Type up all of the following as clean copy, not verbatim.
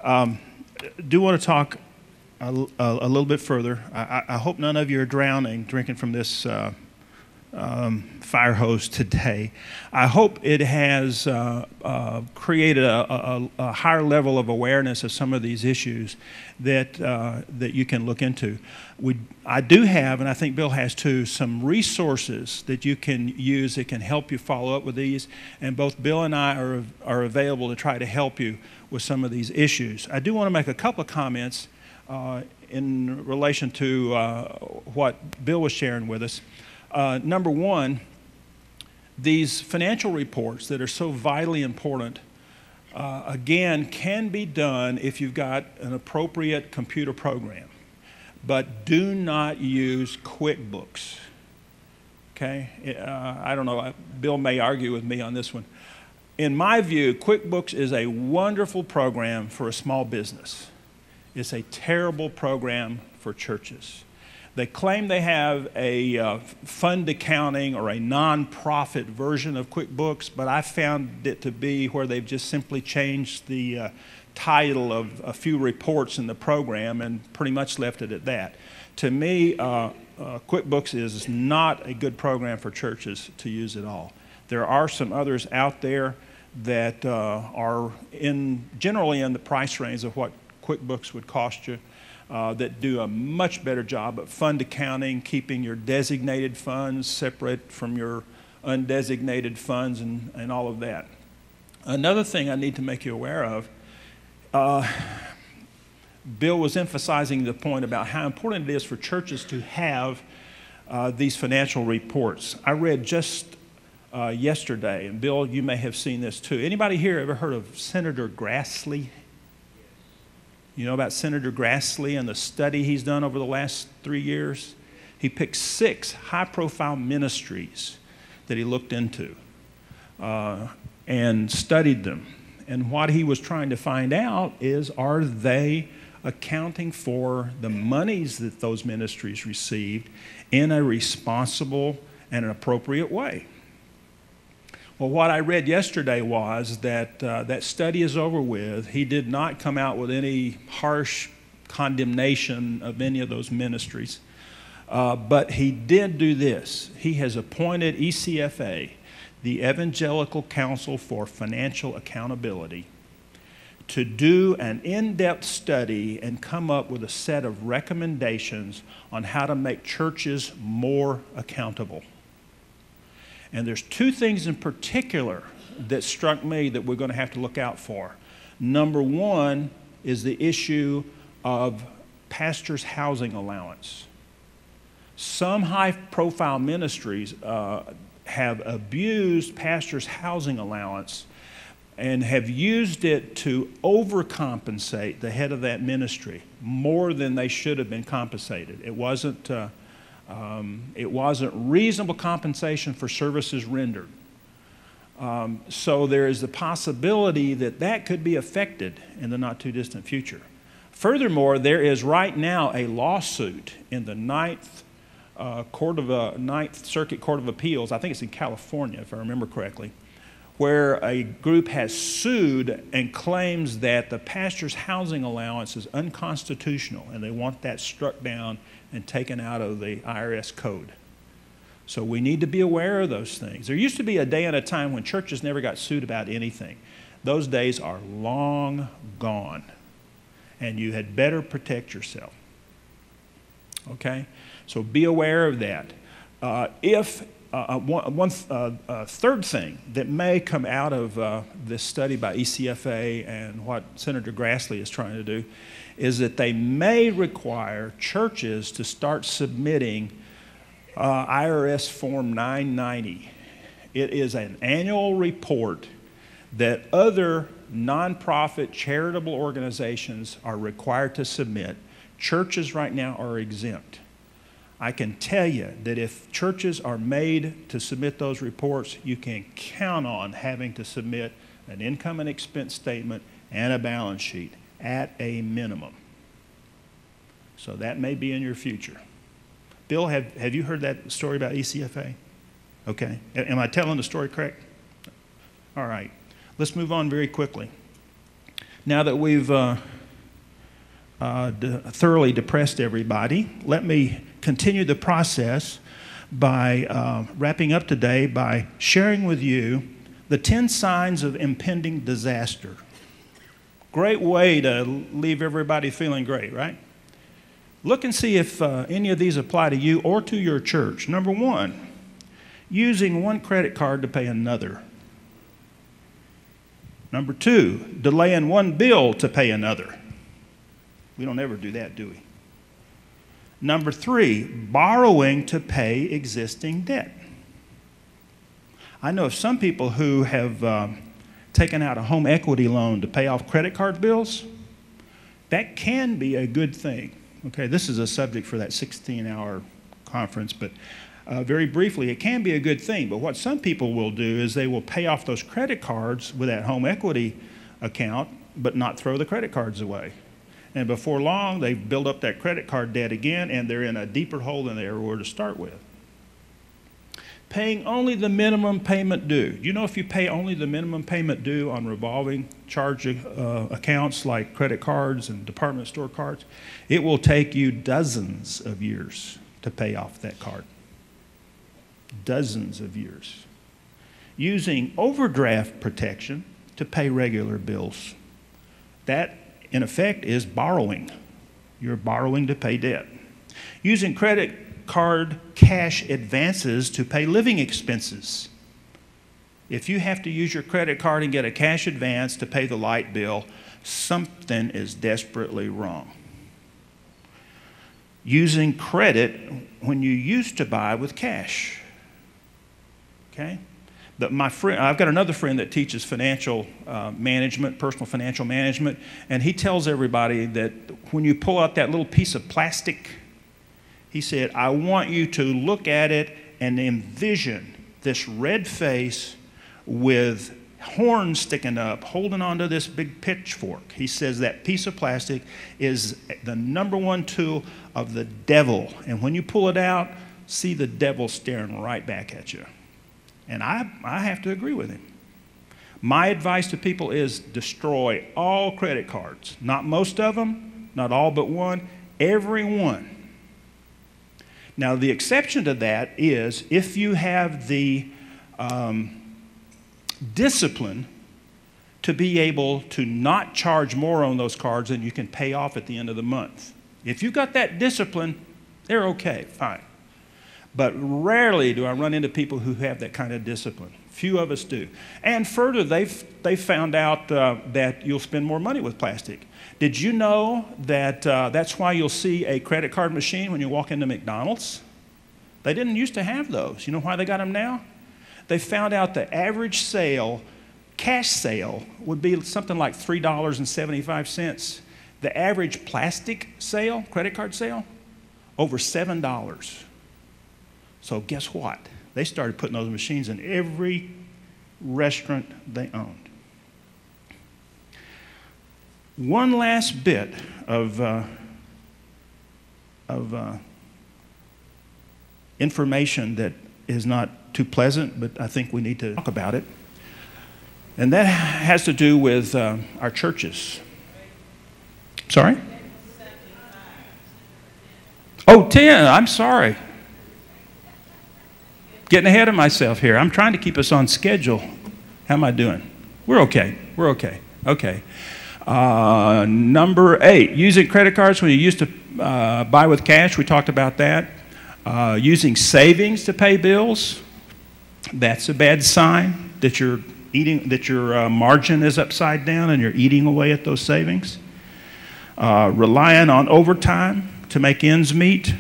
Do want to talk a little bit further. I hope none of you are drowning drinking from this fire hose today. I hope it has created a higher level of awareness of some of these issues that you can look into. I do have, and I think Bill has too, some resources that you can use that can help you follow up with these, and both Bill and I are available to try to help you with some of these issues. I do want to make a couple of comments in relation to what Bill was sharing with us. Number one, these financial reports that are so vitally important, again, can be done if you've got an appropriate computer program. But do not use QuickBooks. Okay? I don't know. Bill may argue with me on this one. In my view, QuickBooks is a wonderful program for a small business. It's a terrible program for churches. They claim they have a fund accounting or a nonprofit version of QuickBooks, but I found it to be where they've just simply changed the title of a few reports in the program and pretty much left it at that. To me, QuickBooks is not a good program for churches to use at all. There are some others out there that are generally in the price range of what QuickBooks would cost you. That do a much better job at fund accounting, keeping your designated funds separate from your undesignated funds and all of that. Another thing I need to make you aware of, Bill was emphasizing the point about how important it is for churches to have these financial reports. I read just yesterday, and Bill, you may have seen this too. Anybody here ever heard of Senator Grassley? You know about Senator Grassley and the study he's done over the last 3 years? He picked 6 high-profile ministries that he looked into and studied them. And what he was trying to find out is, are they accounting for the monies that those ministries received in a responsible and an appropriate way? Well, what I read yesterday was that that study is over with. He did not come out with any harsh condemnation of any of those ministries. But he did do this. He has appointed ECFA, the Evangelical Council for Financial Accountability, to do an in-depth study and come up with a set of recommendations on how to make churches more accountable. And there's 2 things in particular that struck me that we're going to have to look out for. Number one is the issue of pastors' housing allowance. Some high-profile ministries have abused pastors' housing allowance and have used it to overcompensate the head of that ministry more than they should have been compensated. It wasn't reasonable compensation for services rendered. So there is the possibility that that could be affected in the not too distant future. Furthermore, there is right now a lawsuit in the Ninth Circuit Court of Appeals, I think it's in California if I remember correctly, where a group has sued and claims that the pastor's housing allowance is unconstitutional and they want that struck down and taken out of the IRS code. So we need to be aware of those things. There used to be a day and a time when churches never got sued about anything. Those days are long gone, and you had better protect yourself. Okay? So be aware of that. Third thing that may come out of this study by ECFA and what Senator Grassley is trying to do is that they may require churches to start submitting IRS Form 990. It is an annual report that other nonprofit charitable organizations are required to submit. Churches right now are exempt. I can tell you that if churches are made to submit those reports, you can count on having to submit an income and expense statement and a balance sheet at a minimum. So that may be in your future. Bill, have you heard that story about ECFA? Okay. Am I telling the story correct? All right. Let's move on very quickly. Now that we've thoroughly depressed everybody, let me continue the process by wrapping up today by sharing with you the 10 signs of impending disaster. Great way to leave everybody feeling great, right? Look and see if any of these apply to you or to your church. Number one, using one credit card to pay another. Number two, delaying one bill to pay another. We don't ever do that, do we? Number three, borrowing to pay existing debt. I know of some people who have taken out a home equity loan to pay off credit card bills. That can be a good thing. Okay, this is a subject for that 16-hour conference, but very briefly, it can be a good thing. But what some people will do is they will pay off those credit cards with that home equity account, but not throw the credit cards away. And before long, they build up that credit card debt again, and they're in a deeper hole than they ever were to start with. Paying only the minimum payment due. You know, if you pay only the minimum payment due on revolving charge accounts like credit cards and department store cards, it will take you dozens of years to pay off that card. Dozens of years. Using overdraft protection to pay regular bills. That, in effect, is borrowing. You're borrowing to pay debt. Using credit card cash advances to pay living expenses. If you have to use your credit card and get a cash advance to pay the light bill, something is desperately wrong. Using credit when you used to buy with cash. Okay? But my friend, I've got another friend that teaches financial management, personal financial management, and he tells everybody that when you pull out that little piece of plastic, he said, I want you to look at it and envision this red face with horns sticking up, holding onto this big pitchfork. He says that piece of plastic is the #1 tool of the devil. And when you pull it out, see the devil staring right back at you. And I have to agree with him. My advice to people is destroy all credit cards. Not most of them, not all but one, every one. Now, the exception to that is if you have the discipline to be able to not charge more on those cards than you can pay off at the end of the month. If you've got that discipline, they're okay, fine. But rarely do I run into people who have that kind of discipline. Few of us do. And further, they've found out that you'll spend more money with plastic. Did you know that that's why you'll see a credit card machine when you walk into McDonald's? They didn't used to have those. You know why they got them now? They found out the average sale, cash sale, would be something like $3.75. The average plastic sale, credit card sale, over $7. So guess what? They started putting those machines in every restaurant they owned. One last bit of information that is not too pleasant, but I think we need to talk about it. And that has to do with our churches. Sorry? Oh, 10. I'm sorry. Getting ahead of myself here. I'm trying to keep us on schedule. How am I doing? We're okay. We're okay. Okay. Number 8, using credit cards when you used to buy with cash. We talked about that. Using savings to pay bills. That's a bad sign that you're eating, that your margin is upside down and you're eating away at those savings. Relying on overtime to make ends meet.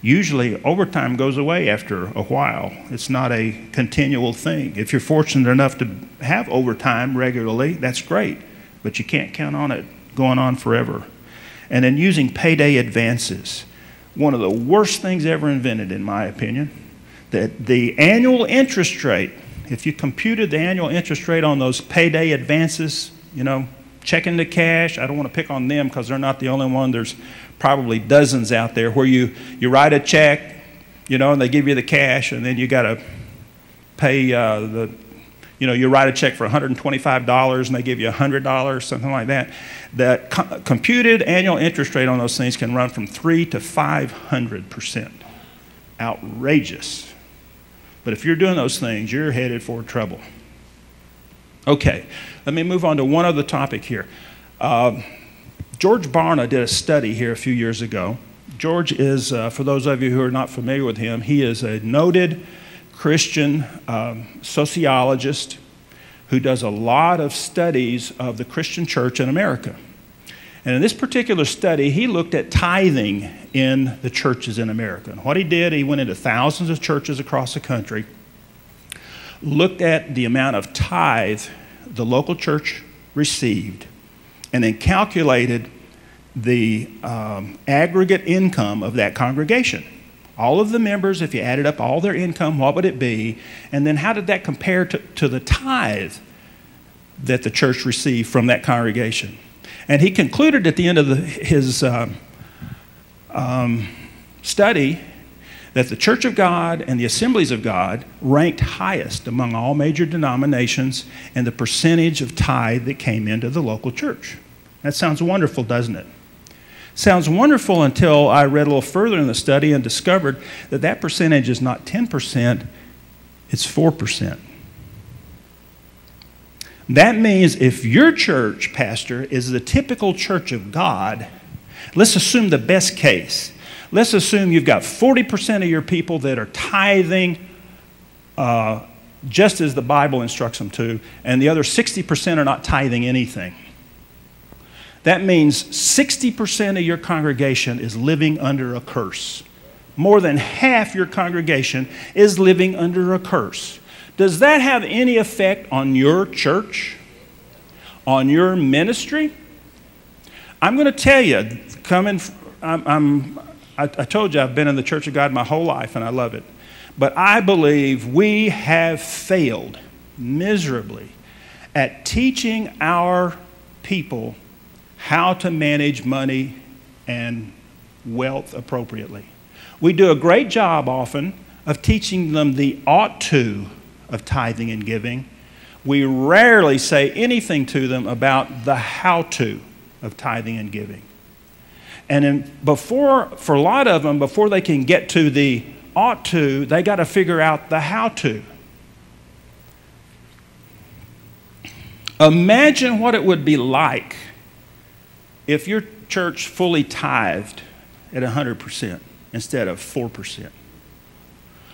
Usually overtime goes away after a while. It's not a continual thing. If you're fortunate enough to have overtime regularly, that's great, but you can't count on it going on forever. And then using payday advances. One of the worst things ever invented, in my opinion. That the annual interest rate, if you computed the annual interest rate on those payday advances, you know, checking the cash, I don't want to pick on them because they're not the only one. There's probably dozens out there where you write a check, you know, and they give you the cash, and then you got to pay You know, you write a check for $125 and they give you $100, something like that. The computed annual interest rate on those things can run from 300 to 500%. Outrageous. But if you're doing those things, you're headed for trouble. Okay, let me move on to one other topic here. George Barna did a study here a few years ago. George is, for those of you who are not familiar with him, he is a noted Christian sociologist who does a lot of studies of the Christian church in America. And in this particular study, he looked at tithing in the churches in America. And what he did, he went into thousands of churches across the country, looked at the amount of tithe the local church received, and then calculated the aggregate income of that congregation. All of the members, if you added up all their income, what would it be? And then how did that compare to the tithe that the church received from that congregation? And he concluded at the end of his study that the Church of God and the Assemblies of God ranked highest among all major denominations in the percentage of tithe that came into the local church. That sounds wonderful, doesn't it? Sounds wonderful until I read a little further in the study and discovered that that percentage is not 10%, it's 4%. That means if your church, pastor, is the typical church of God, let's assume the best case. Let's assume you've got 40% of your people that are tithing just as the Bible instructs them to, and the other 60% are not tithing anything. That means 60% of your congregation is living under a curse. More than half your congregation is living under a curse. Does that have any effect on your church? On your ministry? I'm going to tell you, I told you I've been in the Church of God my whole life and I love it. But I believe we have failed miserably at teaching our people how to manage money and wealth appropriately. We do a great job often of teaching them the ought to of tithing and giving. We rarely say anything to them about the how to of tithing and giving. And for a lot of them, before they can get to the ought to, they got to figure out the how to. Imagine what it would be like if your church fully tithed at 100% instead of 4%.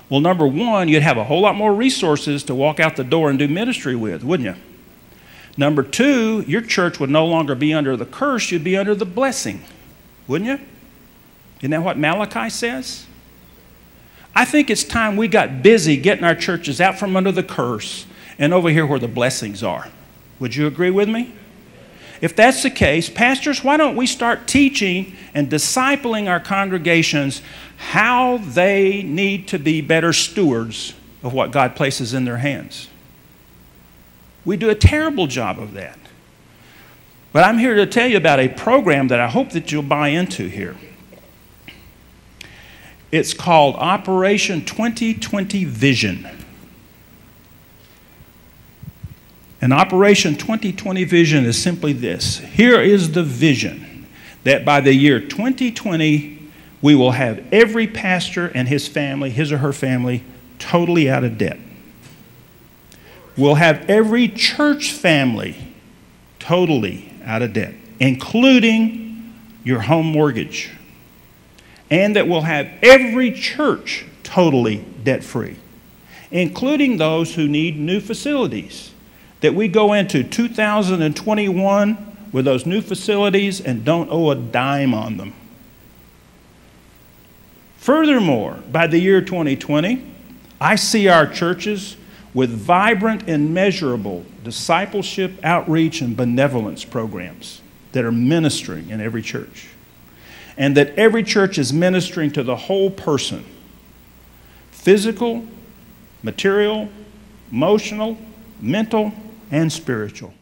Well, number one, you'd have a whole lot more resources to walk out the door and do ministry with, wouldn't you? Number two, your church would no longer be under the curse, you'd be under the blessing, wouldn't you? Isn't that what Malachi says? I think it's time we got busy getting our churches out from under the curse and over here where the blessings are. Would you agree with me? If that's the case, pastors, why don't we start teaching and discipling our congregations how they need to be better stewards of what God places in their hands? We do a terrible job of that. But I'm here to tell you about a program that I hope that you'll buy into here. It's called Operation 2020 Vision. And Operation 2020 Vision is simply this. Here is the vision that by the year 2020, we will have every pastor and his family, his or her family, totally out of debt. We'll have every church family totally out of debt, including your home mortgage. And that we'll have every church totally debt-free, including those who need new facilities. That we go into 2021 with those new facilities and don't owe a dime on them. Furthermore, by the year 2020, I see our churches with vibrant and measurable discipleship, outreach, and benevolence programs that are ministering in every church. And that every church is ministering to the whole person. Physical, material, emotional, mental, and spiritual.